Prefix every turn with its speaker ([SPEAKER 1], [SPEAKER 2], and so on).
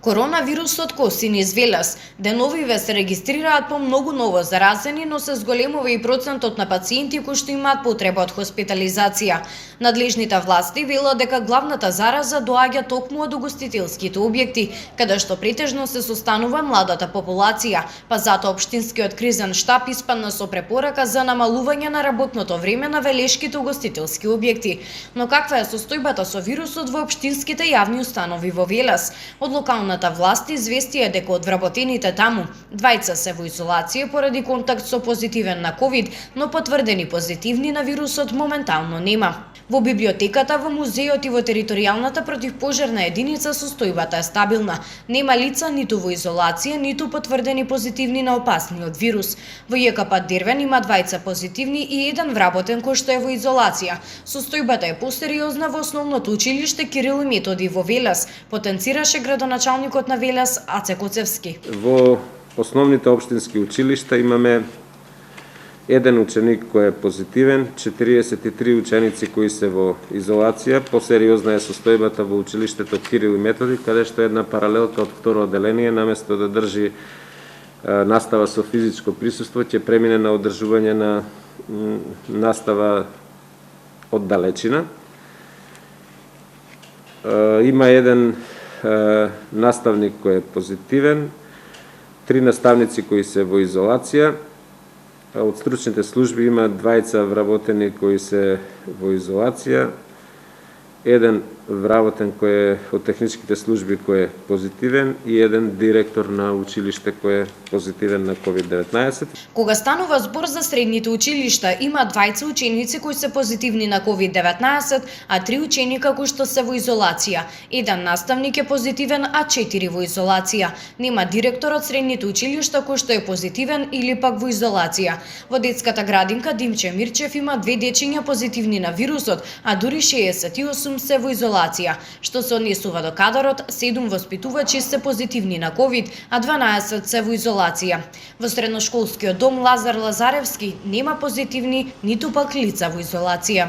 [SPEAKER 1] Коронавирусот коси низ Велес. Деновиве се регистрираат по многу ново заразени, но се зголемува и процентот на пациенти кои што имаат потреба од хоспитализација. Надлежните власти велат дека главната зараза доаѓа токму од угостителските објекти, каде што претежно се состанува младата популација, па затоа општинскиот кризен штаб испадна со препорака за намалување на работното време на велешките угостителски објекти. Но каква е состојбата со вирусот во општинските јавни установи во Велес? Од локалната власт известија дека од вработените таму двајца се во изолација поради контакт со позитивен на ковид, но потврдени позитивни на вирусот моментално нема. Во библиотеката, во музеот и во територијалната противпожарна единица состојбата е стабилна. Нема лица ниту во изолација, ниту потврдени позитивни на опасниот вирус. Во ЈКП Дервен има двајца позитивни и еден вработен кој што е во изолација. Состојбата е посериозна во основното училиште Кирил и Методи во Велес, потенцираше градоначалникот на Велес Аце Коцевски.
[SPEAKER 2] Во основните општински училишта имаме еден ученик кој е позитивен, 43 ученици кои се во изолација. Посериозна е состојбата во училиштето Кирил и Методи, каде што една паралелка од второ одделение наместо да држи настава со физичко присуство, ќе премине на одржување на настава од далечина. Има еден наставник кој е позитивен, 3 наставници кои се во изолација. Од стручните служби има двајца вработени кои се во изолација, еден вработен кој е од техничките служби кој е позитивен и еден директор на училиште кој е позитивен на COVID-19.
[SPEAKER 1] Кога станува збор за средните училишта, има двајца ученици кои се позитивни на COVID-19, а 3 ученика кои што се во изолација. Еден наставник е позитивен, а 4 во изолација. Нема директор од средните училишта кој што е позитивен или пак во изолација. Во детската градинка Димче Мирчев има 2 дечиња позитивни на вирусот, а дури 68 се во изолација. Што се однесува до кадарот, 7 воспитувачи се позитивни на ковид, а 12 се во изолација. Во средношколскиот дом Лазар Лазаревски нема позитивни, ниту пак лица во изолација.